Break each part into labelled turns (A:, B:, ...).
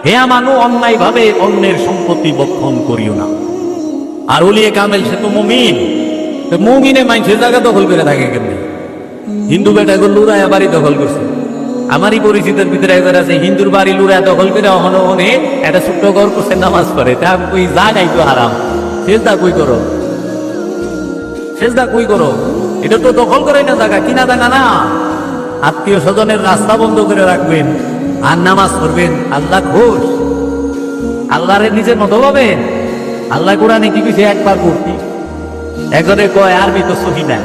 A: হে আমানু অন্যায় ভাবে অন্যের সম্পত্তি বক্ষণ করিও না। আর ওলিয়ে কামেল সে তো মুমিন, মুমিনে মানুষের জায়গা দখল করে থাকে কেমনি? হিন্দু বেটা গুলো লুরায়া বাড়ি দখল করছে। আমারই পরিচিতের ভিতরে একবার আছে হিন্দুর বাড়ি লুরায়া দখল করে অহনে একটা ছোট্ট ঘর করছে, নামাজ পড়ে। তা কই জায়গাই তো হারাম, সেজদা কই করো, সেজদা কই করো? এটা তো দখল করে না জায়গা, কিনা জায়গা না। আত্মীয় স্বজনের রাস্তা বন্ধ করে রাখবেন আর নামাজ পড়বেন। আল্লাহ খুশ, আল্লাহরে নিজের মতো পাবেন। আল্লাহ কোরআনে কি কিছু একবার পড়তি, একজনে কয় আরবি তো সহি না,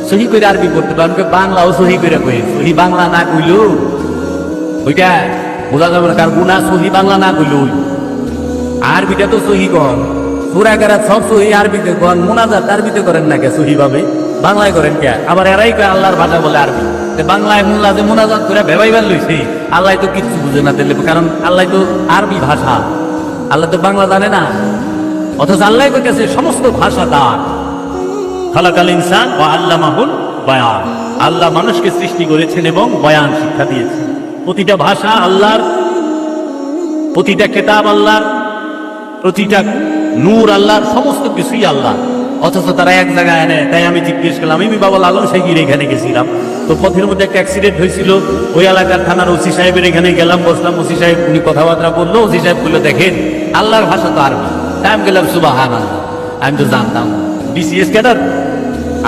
A: সহি করে আরবি করতে পারবে, বাংলাও সহি করে কই। সহি বাংলা না কইল ওইটা বোঝা যাবে না, কার গুণা সহি বাংলা না কইল আরবিটা তো সহি কর। সূরা কারাত সব সহি আরবিতে কর, মুনাজাত আরবিতে করেন না কে? সহি ভাবে বাংলায় করেন কে? আবার এরাই কয় আল্লাহর ভাষা বলে আরবি। বাংলায় মোল্লা যে মুনাজাত করে ভেবাইবার লইছে, আল্লাহ তো কিচ্ছু বুঝে না দিলে, কারণ আল্লাহ তো আরবি ভাষা, আল্লাহ তো বাংলা জানে না। অথচ আল্লাহ কইতেছে সমস্ত ভাষা তার। খালাকাল ইনসান ওয়া আল্লামাহুল বায়ান, আল্লাহ মানুষকে সৃষ্টি করেছেন এবং বয়ান শিক্ষা দিয়েছেন। প্রতিটা ভাষা আল্লাহর, প্রতিটা কিতাব আল্লাহর, প্রতিটা নূর আল্লাহর, সমস্ত কিছুই আল্লাহ। অথচ তারা এক জায়গায় এনে, তাই আমি জিজ্ঞেস করলাম, আমি বাবা লালন শেখির এখানে গেছিলাম, তো পথের মধ্যে একটা অ্যাক্সিডেন্ট হয়েছিল, ওই এলাকার থানার ওসি সাহেবের এখানে গেলাম, বসলাম, ওসি সাহেব উনি কথাবার্তা বললো। ওসি সাহেব বললো দেখেন আল্লাহর ভাষা তো আরবি। তাই আমি গেলাম সুবহানাল্লাহ, আমি তো জানতাম বিসিএস ক্যাডার,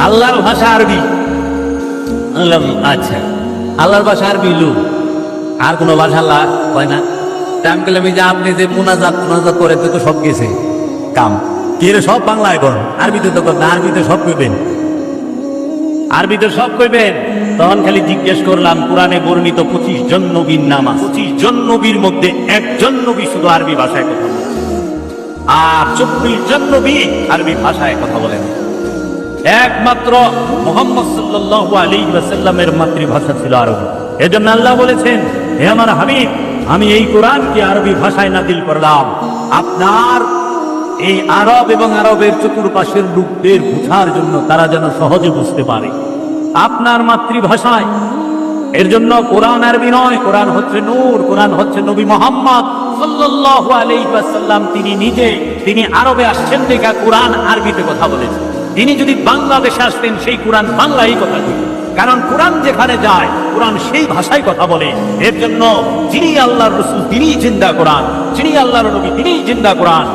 A: আল্লাহর ভাষা আরবি। আচ্ছা, আল্লাহর ভাষা আরবি লু, আর কোনো ভাষা আল্লাহ হয় না? তাই আমি বললাম যে আপনি যে মুনাজাত করে তো সব গেছে কাম, কি রে সব বাংলায় করেন, আরবিতে তো করেন না? আরবিতে সব কইবেন, আরবিতে সব কইবেন। তখন খালি জিজ্ঞেস করলাম, কোরআনে বর্ণিত 25 জন নবীর নাম আছে, 25 জন নবীর মধ্যে একজন নবী শুধু আরবি ভাষায় কথা বলেন, আর 24 জন নবী আরবি ভাষায় কথা বলেন। একমাত্র মুহাম্মদ সাল্লাল্লাহু আলাইহি ওয়াসাল্লামের মাতৃভাষা ছিল আরবি। এজন্য আল্লাহ বলেছেন, হে আমার হাবিব, আমি এই কোরআনকে আরবি ভাষায় নাযিল করলাম আপনার এই আরব এবং আরবের চতুর্পাশের লোকদের বোঝার জন্য, তারা যেন সহজে বুঝতে পারে আপনার মাতৃভাষায়। এর জন্য কোরআন আরবি নয়, কোরআন হচ্ছে নূর, কোরআন হচ্ছে নবী মুহাম্মদ সাল্লাল্লাহু আলাইহি ওয়াসাল্লাম। তিনি নিজে, তিনি আরবে আসছেন দেখা কোরআন আরবিতে কথা বলেছেন। তিনি যদি বাংলাদেশে আসতেন, সেই কোরআন বাংলায় কথা বলতেন, কারণ কোরআন যেখানে যায় কোরআন সেই ভাষায় কথা বলে। এর জন্য যিনি আল্লাহর রাসূল তিনিই জিন্দা কোরআন, যিনি আল্লাহর নবী তিনিই জিন্দা কোরআন।